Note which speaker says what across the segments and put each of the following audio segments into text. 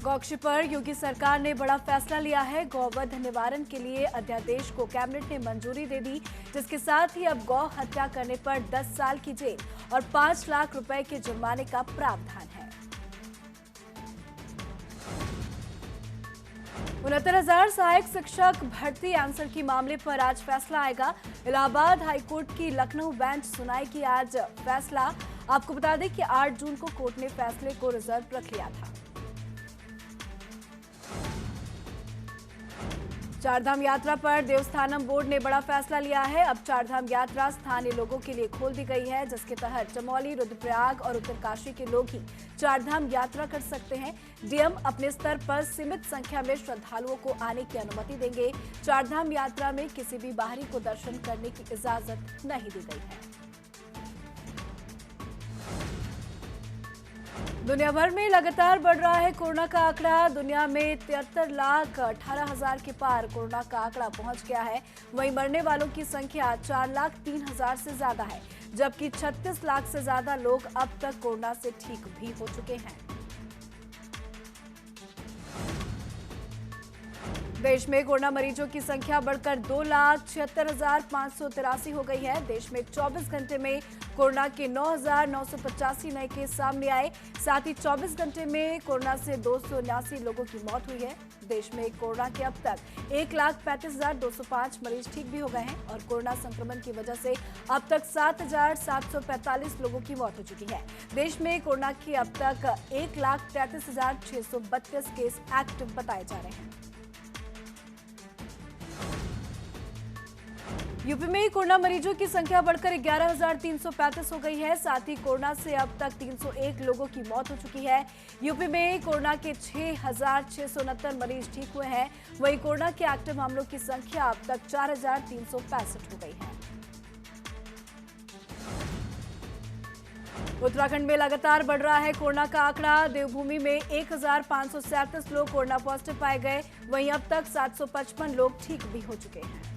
Speaker 1: गौकशी पर योगी सरकार ने बड़ा फैसला लिया है। गौवध निवारण के लिए अध्यादेश को कैबिनेट ने मंजूरी दे दी, जिसके साथ ही अब गौ हत्या करने पर 10 साल की जेल और 5 लाख रुपए के जुर्माने का प्रावधान है। 69,000 सहायक शिक्षक भर्ती आंसर की मामले पर आज फैसला आएगा। इलाहाबाद हाईकोर्ट की लखनऊ बेंच सुनाएगी आज फैसला। आपको बता दें कि 8 जून को कोर्ट ने फैसले को रिजर्व रख लिया था। चारधाम यात्रा पर देवस्थानम बोर्ड ने बड़ा फैसला लिया है। अब चारधाम यात्रा स्थानीय लोगों के लिए खोल दी गई है, जिसके तहत चमोली, रुद्रप्रयाग और उत्तरकाशी के लोग ही चारधाम यात्रा कर सकते हैं। डीएम अपने स्तर पर सीमित संख्या में श्रद्धालुओं को आने की अनुमति देंगे। चारधाम यात्रा में किसी भी बाहरी को दर्शन करने की इजाजत नहीं दी गई है। दुनिया भर में लगातार बढ़ रहा है कोरोना का आंकड़ा। दुनिया में 73,18,000 के पार कोरोना का आंकड़ा पहुंच गया है। वहीं मरने वालों की संख्या 4,03,000 से ज्यादा है, जबकि 36 लाख से ज्यादा लोग अब तक कोरोना से ठीक भी हो चुके हैं। देश में कोरोना मरीजों की संख्या बढ़कर 2,76,583 हो गई है। देश में 24 घंटे में कोरोना के 9,985 नए केस सामने आए। साथ ही 24 घंटे में कोरोना से 279 लोगों की मौत हुई है। देश में कोरोना के अब तक 1,35,205 मरीज ठीक भी हो गए हैं और कोरोना संक्रमण की वजह से अब तक 7,745 लोगों की मौत हो चुकी है। देश में कोरोना के अब तक 1,33,632 केस एक्टिव बताए जा रहे हैं। यूपी में कोरोना मरीजों की संख्या बढ़कर 11,335 हो गई है। साथ ही कोरोना से अब तक 301 लोगों की मौत हो चुकी है। यूपी में कोरोना के 6,669 मरीज ठीक हुए हैं। वहीं कोरोना के एक्टिव मामलों की संख्या अब तक 4,365 हो गई है। उत्तराखंड में लगातार बढ़ रहा है कोरोना का आंकड़ा। देवभूमि में 1,537 लोग कोरोना पॉजिटिव पाए गए। वहीं अब तक 755 लोग ठीक भी हो चुके हैं।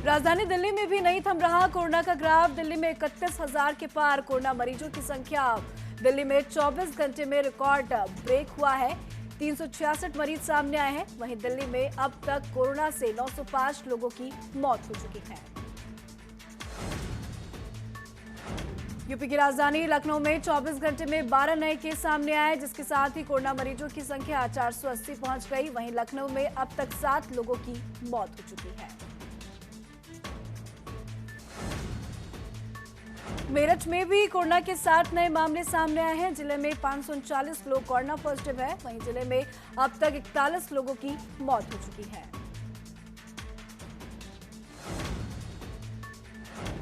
Speaker 1: राजधानी दिल्ली में भी नहीं थम रहा कोरोना का ग्राफ। दिल्ली में 31,000 के पार कोरोना मरीजों की संख्या। दिल्ली में 24 घंटे में रिकॉर्ड ब्रेक हुआ है। 366 मरीज सामने आए हैं। वहीं दिल्ली में अब तक कोरोना से 905 लोगों की मौत हो चुकी है। यूपी की राजधानी लखनऊ में 24 घंटे में 12 नए केस सामने आए, जिसके साथ ही कोरोना मरीजों की संख्या 480 पहुंच गई। वहीं लखनऊ में अब तक 7 लोगों की मौत हो चुकी है। मेरठ में भी कोरोना के 7 नए मामले सामने आए हैं। जिले में 539 लोग कोरोना पॉजिटिव है। वहीं जिले में अब तक 41 लोगों की मौत हो चुकी है।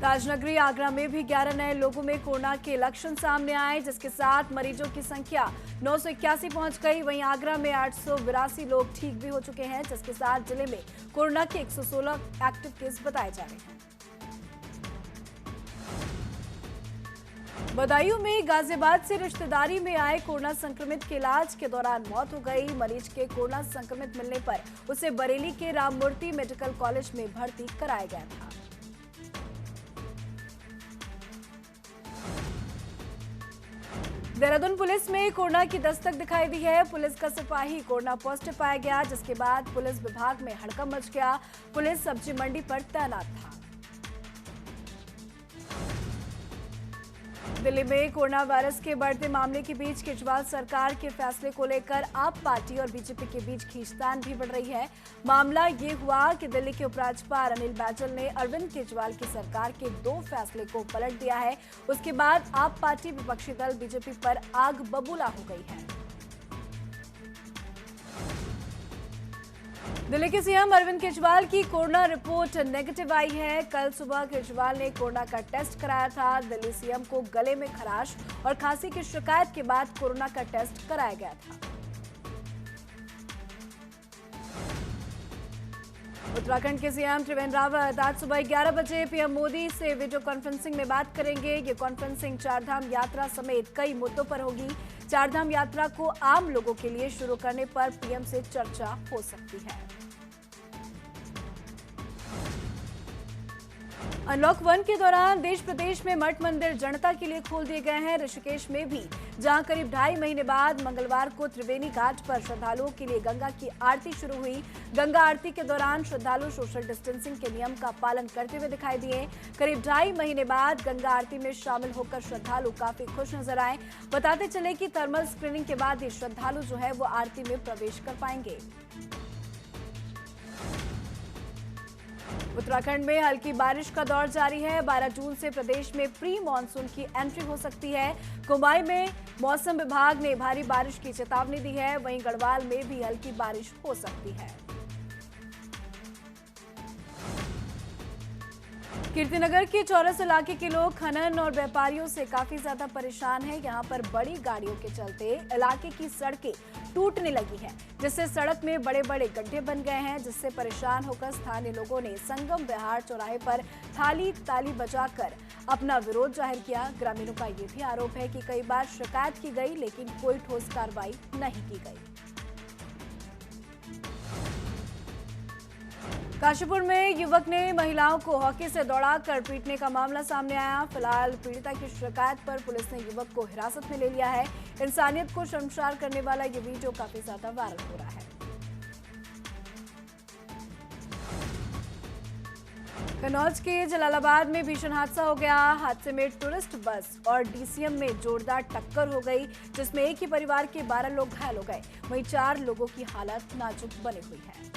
Speaker 1: राजनगरी आगरा में भी 11 नए लोगों में कोरोना के लक्षण सामने आए, जिसके साथ मरीजों की संख्या 981 पहुंच गई। वहीं आगरा में 882 लोग ठीक भी हो चुके हैं, जिसके साथ जिले में कोरोना के 116 एक्टिव केस बताए जा रहे हैं। बदायूं में गाजियाबाद से रिश्तेदारी में आए कोरोना संक्रमित के इलाज के दौरान मौत हो गई। मरीज के कोरोना संक्रमित मिलने पर उसे बरेली के राममूर्ति मेडिकल कॉलेज में भर्ती कराया गया था। देहरादून पुलिस में कोरोना की दस्तक दिखाई दी है। पुलिस का सिपाही कोरोना पॉजिटिव पाया गया, जिसके बाद पुलिस विभाग में हड़कंप मच गया। पुलिस सब्जी मंडी पर तैनात था। दिल्ली में कोरोना वायरस के बढ़ते मामले के बीच केजरीवाल सरकार के फैसले को लेकर आप पार्टी और बीजेपी के बीच खींचतान भी बढ़ रही है। मामला ये हुआ कि दिल्ली के उपराज्यपाल अनिल बैजल ने अरविंद केजरीवाल की सरकार के 2 फैसले को पलट दिया है। उसके बाद आप पार्टी विपक्षी दल बीजेपी पर आग बबूला हो गई है। दिल्ली के सीएम अरविंद केजरीवाल की कोरोना रिपोर्ट नेगेटिव आई है। कल सुबह केजरीवाल ने कोरोना का टेस्ट कराया था। दिल्ली सीएम को गले में खराश और खांसी की शिकायत के बाद कोरोना का टेस्ट कराया गया था। उत्तराखंड के सीएम त्रिवेंद्र रावत आज सुबह 11 बजे पीएम मोदी से वीडियो कॉन्फ्रेंसिंग में बात करेंगे। ये कॉन्फ्रेंसिंग चारधाम यात्रा समेत कई मुद्दों पर होगी। चारधाम यात्रा को आम लोगों के लिए शुरू करने पर पीएम से चर्चा हो सकती है। अनलॉक 1 के दौरान देश प्रदेश में मठ मंदिर जनता के लिए खोल दिए गए हैं। ऋषिकेश में भी, जहां करीब 2.5 महीने बाद मंगलवार को त्रिवेणी घाट पर श्रद्धालुओं के लिए गंगा की आरती शुरू हुई। गंगा आरती के दौरान श्रद्धालु सोशल डिस्टेंसिंग के नियम का पालन करते हुए दिखाई दिए। करीब 2.5 महीने बाद गंगा आरती में शामिल होकर श्रद्धालु काफी खुश नजर आए। बताते चले कि थर्मल स्क्रीनिंग के बाद ही श्रद्धालु जो है वो आरती में प्रवेश कर पाएंगे। उत्तराखंड में हल्की बारिश का दौर जारी है। 12 जून से प्रदेश में प्री मानसून की एंट्री हो सकती है। कुमाई में मौसम विभाग ने भारी बारिश की चेतावनी दी है। वहीं गढ़वाल में भी हल्की बारिश हो सकती है। कीर्तिनगर के चौरस इलाके के लोग खनन और व्यापारियों से काफी ज्यादा परेशान हैं। यहां पर बड़ी गाड़ियों के चलते इलाके की सड़कें टूटने लगी हैं, जिससे सड़क में बड़े बड़े गड्ढे बन गए हैं, जिससे परेशान होकर स्थानीय लोगों ने संगम विहार चौराहे पर थाली ताली बजाकर अपना विरोध जाहिर किया। ग्रामीणों का ये भी आरोप है कि कई बार शिकायत की गई, लेकिन कोई ठोस कार्रवाई नहीं की गई। काशीपुर में युवक ने महिलाओं को हॉकी से दौड़ाकर पीटने का मामला सामने आया। फिलहाल पीड़िता की शिकायत पर पुलिस ने युवक को हिरासत में ले लिया है। इंसानियत को शर्मसार करने वाला ये वीडियो काफी ज्यादा वायरल हो रहा है। कन्नौज के जलालाबाद में भीषण हादसा हो गया। हादसे में टूरिस्ट बस और डीसीएम में जोरदार टक्कर हो गई, जिसमें एक ही परिवार के 12 लोग घायल हो गए। वहीं 4 लोगों की हालत नाजुक बनी हुई है।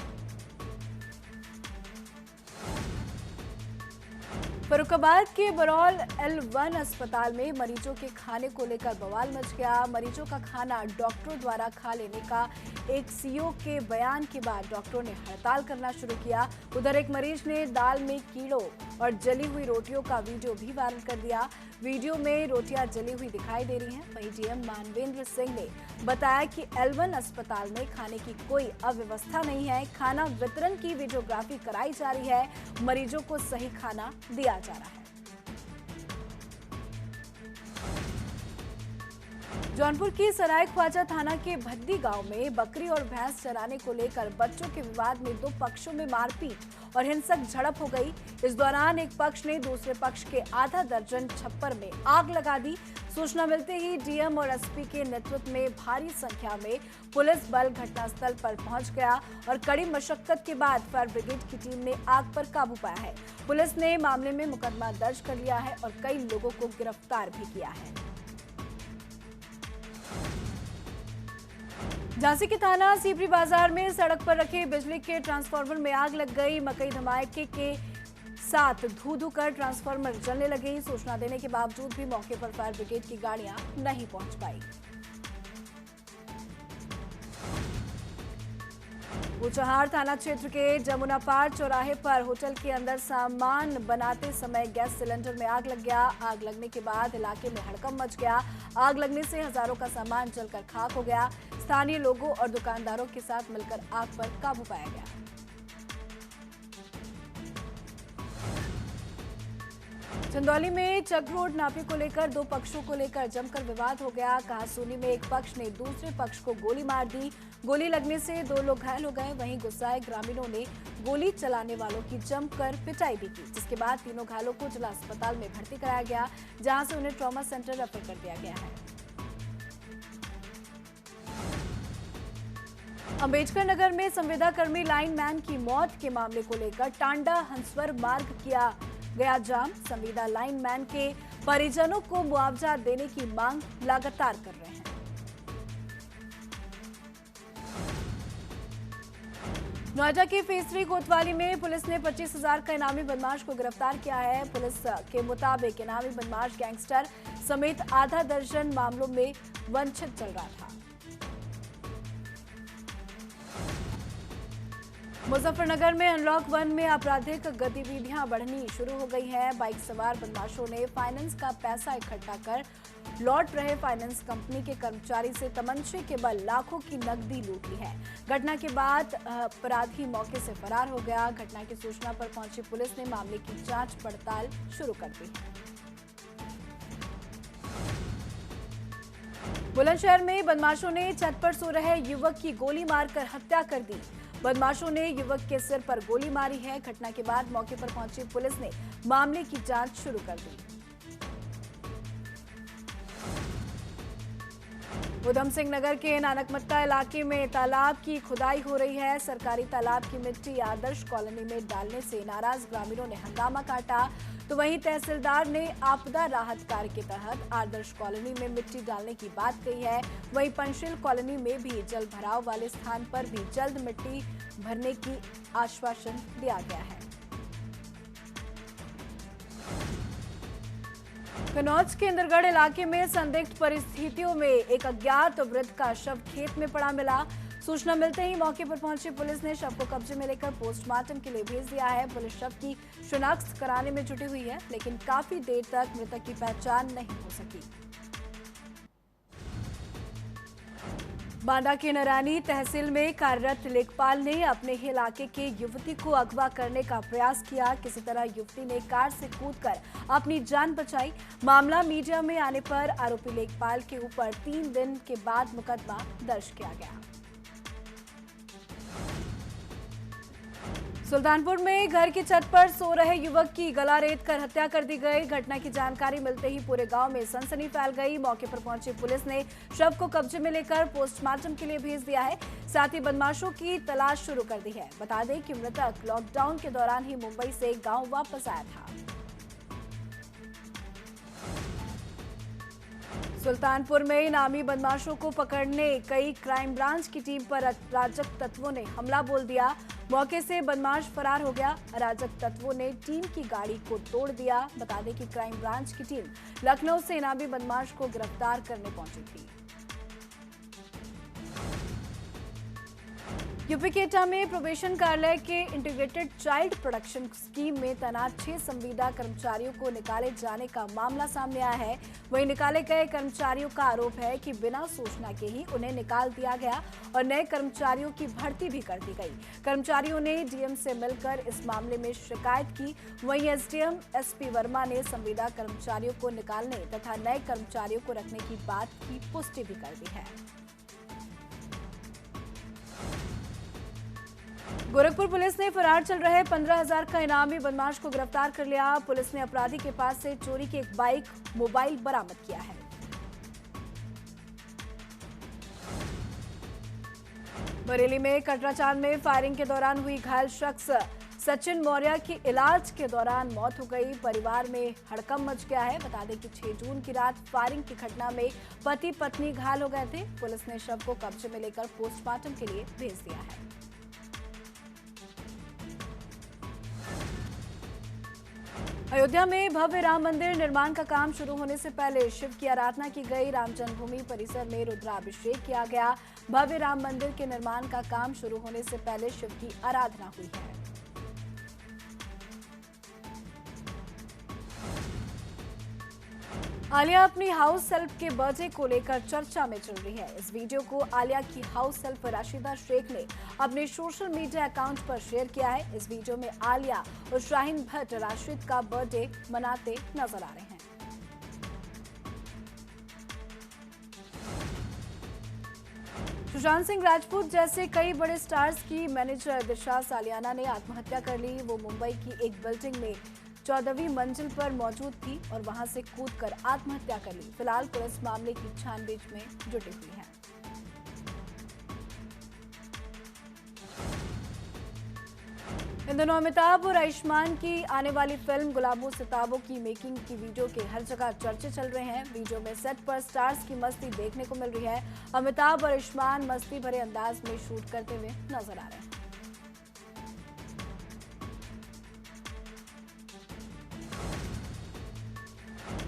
Speaker 1: फर्रुखाबाद के बरौल L1 अस्पताल में मरीजों के खाने को लेकर बवाल मच गया। मरीजों का खाना डॉक्टरों द्वारा खा लेने का एक सीओ के बयान के बाद डॉक्टरों ने हड़ताल करना शुरू किया। उधर एक मरीज ने दाल में कीड़ों और जली हुई रोटियों का वीडियो भी वायरल कर दिया। वीडियो में रोटियां जली हुई दिखाई दे रही हैं। वहीं डीएम मानवेंद्र सिंह ने बताया कि L1 अस्पताल में खाने की कोई अव्यवस्था नहीं है। खाना वितरण की वीडियोग्राफी कराई जा रही है। मरीजों को सही खाना दिया जा रहा है। जौनपुर की सराय ख्वाजा थाना के भद्दी गांव में बकरी और भैंस चराने को लेकर बच्चों के विवाद में 2 पक्षों में मारपीट और हिंसक झड़प हो गई। इस दौरान एक पक्ष ने दूसरे पक्ष के आधा दर्जन छप्पर में आग लगा दी। सूचना मिलते ही डीएम और एसपी के नेतृत्व में भारी संख्या में पुलिस बल घटनास्थल पर पहुंच गया और कड़ी मशक्कत के बाद फायर ब्रिगेड की टीम ने आग पर काबू पाया है। पुलिस ने मामले में मुकदमा दर्ज कर लिया है और कई लोगों को गिरफ्तार भी किया है। झांसी के थाना सीपरी बाजार में सड़क पर रखे बिजली के ट्रांसफार्मर में आग लग गई। मकई धमाके के साथ धू कर ट्रांसफार्मर जलने लगे। सूचना देने के बावजूद भी मौके पर फायर ब्रिगेड की गाड़ियां नहीं पहुंच पाई। ऊंचाहार थाना क्षेत्र के जमुना पार चौराहे पर होटल के अंदर सामान बनाते समय गैस सिलेंडर में आग लग गया। आग लगने के बाद इलाके में हड़कंप मच गया। आग लगने से हजारों का सामान जलकर खाक हो गया। स्थानीय लोगों और दुकानदारों के साथ मिलकर आग पर काबू पाया गया। चंदौली में चक रोड नापे को लेकर 2 पक्षों को लेकर जमकर विवाद हो गया। कहासुनी में एक पक्ष ने दूसरे पक्ष को गोली मार दी। गोली लगने से 2 लोग घायल हो गए। वहीं गुस्साए ग्रामीणों ने गोली चलाने वालों की जमकर पिटाई भी की, जिसके बाद तीनों घायलों को जिला अस्पताल में भर्ती कराया गया, जहां से उन्हें ट्रॉमा सेंटर रेफर कर दिया गया है। अंबेडकर नगर में संविदाकर्मी लाइनमैन की मौत के मामले को लेकर टांडा हंसवर मार्ग किया गया जाम। संविदा लाइनमैन के परिजनों को मुआवजा देने की मांग लगातार कर रहे हैं। नोएडा के फेज 3 कोतवाली में पुलिस ने 25,000 का इनामी बदमाश को गिरफ्तार किया है। पुलिस के मुताबिक इनामी बदमाश गैंगस्टर समेत आधा दर्जन मामलों में वंचित चल रहा था। मुजफ्फरनगर में अनलॉक 1 में आपराधिक गतिविधियां बढ़नी शुरू हो गई हैं। बाइक सवार बदमाशों ने फाइनेंस का पैसा इकट्ठा कर लौट रहे फाइनेंस कंपनी के कर्मचारी से तमंचे के बल लाखों की नकदी लूट ली है। घटना के बाद अपराधी मौके से फरार हो गया। घटना की सूचना पर पहुंची पुलिस ने मामले की जांच पड़ताल शुरू कर दी है। बुलंदशहर में बदमाशों ने छत पर सो रहे युवक की गोली मारकर हत्या कर दी। बदमाशों ने युवक के सिर पर गोली मारी है। घटना के बाद मौके पर पहुंची पुलिस ने मामले की जांच शुरू कर दी। उधम सिंह नगर के नानकमट्टा इलाके में तालाब की खुदाई हो रही है। सरकारी तालाब की मिट्टी आदर्श कॉलोनी में डालने से नाराज ग्रामीणों ने हंगामा काटा, तो वहीं तहसीलदार ने आपदा राहत कार्य के तहत आदर्श कॉलोनी में मिट्टी डालने की बात कही है। वहीं पंचशील कॉलोनी में भी जल भराव वाले स्थान पर भी जल्द मिट्टी भरने की आश्वासन दिया गया है। कन्नौज के इंद्रगढ़ इलाके में संदिग्ध परिस्थितियों में एक अज्ञात वृद्ध का शव खेत में पड़ा मिला। सूचना मिलते ही मौके पर पहुंची पुलिस ने शव को कब्जे में लेकर पोस्टमार्टम के लिए भेज दिया है। पुलिस शव की शिनाख्त कराने में जुटी हुई है, लेकिन काफी देर तक मृतक की पहचान नहीं हो सकी। बांदा के नरानी तहसील में कार्यरत लेखपाल ने अपने ही इलाके के युवती को अगवा करने का प्रयास किया। किसी तरह युवती ने कार से कूदकर अपनी जान बचाई। मामला मीडिया में आने पर आरोपी लेखपाल के ऊपर 3 दिन के बाद मुकदमा दर्ज किया गया। सुल्तानपुर में घर की छत पर सो रहे युवक की गला रेतकर हत्या कर दी गई। घटना की जानकारी मिलते ही पूरे गांव में सनसनी फैल गई। मौके पर पहुंची पुलिस ने शव को कब्जे में लेकर पोस्टमार्टम के लिए भेज दिया है। साथ ही बदमाशों की तलाश शुरू कर दी है। बता दें कि मृतक लॉकडाउन के दौरान ही मुंबई से गांव वापस आया था। सुल्तानपुर में इनामी बदमाशों को पकड़ने गई क्राइम ब्रांच की टीम पर अराजक तत्वों ने हमला बोल दिया। मौके से बदमाश फरार हो गया। अराजक तत्वों ने टीम की गाड़ी को तोड़ दिया। बता दें कि क्राइम ब्रांच की टीम लखनऊ से इनामी बदमाश को गिरफ्तार करने पहुंची थी। यूपी के एटा में प्रोबेशन कार्यालय के इंटीग्रेटेड चाइल्ड प्रोटेक्शन स्कीम में तैनात 6 संविदा कर्मचारियों को निकाले जाने का मामला सामने आया है। वहीं निकाले गए कर्मचारियों का आरोप है कि बिना सूचना के ही उन्हें निकाल दिया गया और नए कर्मचारियों की भर्ती भी कर दी गई। कर्मचारियों ने डीएम से मिलकर इस मामले में शिकायत की। वहीं एसडीएम एसपी वर्मा ने संविदा कर्मचारियों को निकालने तथा नए कर्मचारियों को रखने की बात की पुष्टि भी कर दी है। गोरखपुर पुलिस ने फरार चल रहे 15,000 का इनामी बदमाश को गिरफ्तार कर लिया। पुलिस ने अपराधी के पास से चोरी की एक बाइक, मोबाइल बरामद किया है। बरेली में कटराचांद में फायरिंग के दौरान हुई घायल शख्स सचिन मौर्य की इलाज के दौरान मौत हो गई। परिवार में हड़कंप मच गया है। बता दें कि 6 जून की रात फायरिंग की घटना में पति पत्नी घायल हो गए थे। पुलिस ने शव को कब्जे में लेकर पोस्टमार्टम के लिए भेज दिया है। अयोध्या में भव्य राम मंदिर निर्माण का काम शुरू होने से पहले शिव की आराधना की गई। राम जन्मभूमि परिसर में रुद्राभिषेक किया गया। भव्य राम मंदिर के निर्माण का काम शुरू होने से पहले शिव की आराधना हुई है। आलिया अपनी हाउस हेल्प के बर्थडे को लेकर चर्चा में चल रही है। इस वीडियो को आलिया की हाउस हेल्प राशिदा शेख ने अपने सोशल मीडिया अकाउंट पर शेयर किया है। इस वीडियो में आलिया और शाहीन भट्ट राशिद का बर्थडे मनाते नजर आ रहे हैं। सुशांत सिंह राजपूत जैसे कई बड़े स्टार्स की मैनेजर दिशा सालियाना ने आत्महत्या कर ली। वो मुंबई की एक बिल्डिंग में 14वीं मंजिल पर मौजूद थी और वहां से कूदकर आत्महत्या कर ली। फिलहाल पुलिस मामले की छानबीन में जुटी हुई है। इन दिनों अमिताभ और आयुष्मान की आने वाली फिल्म गुलाबों सिताबों की मेकिंग की वीडियो के हर जगह चर्चे चल रहे हैं। वीडियो में सेट पर स्टार्स की मस्ती देखने को मिल रही है। अमिताभ और आयुष्मान मस्ती भरे अंदाज में शूट करते हुए नजर आ रहे हैं।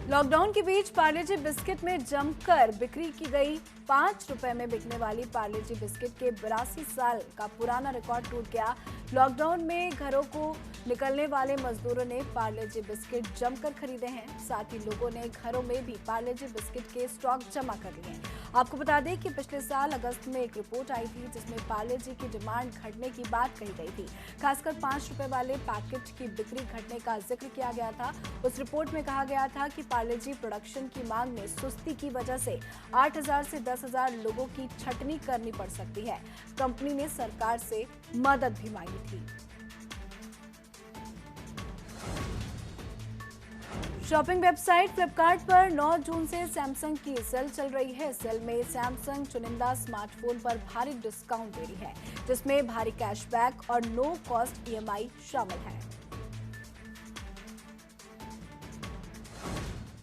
Speaker 1: लॉकडाउन के बीच पार्ले-जी बिस्किट में जमकर बिक्री की गई। 5 रुपए में बिकने वाली पार्ले-जी बिस्किट के 82 साल का पुराना रिकॉर्ड टूट गया। लॉकडाउन में घरों को निकलने वाले मजदूरों ने पार्ले-जी बिस्किट जमकर खरीदे हैं। साथ ही लोगों ने घरों में भी पार्ले-जी बिस्किट के स्टॉक जमा कर लिए हैं। आपको बता दें कि पिछले साल अगस्त में एक रिपोर्ट आई थी जिसमें पार्ले-जी की डिमांड घटने की बात कही गई थी। खासकर 5 रुपए वाले पैकेट की बिक्री घटने का जिक्र किया गया था। उस रिपोर्ट में कहा गया था कि पार्ले-जी प्रोडक्शन की मांग में सुस्ती की वजह से 8,000 से 10,000 लोगों की छटनी करनी पड़ सकती है। कंपनी ने सरकार से मदद भी मांगी थी। शॉपिंग वेबसाइट फ्लिपकार्ट पर 9 जून से सैमसंग की सेल चल रही है। सेल में सैमसंग चुनिंदा स्मार्टफोन पर भारी डिस्काउंट दे रही है, जिसमें भारी कैशबैक और नो कॉस्ट EMI शामिल है।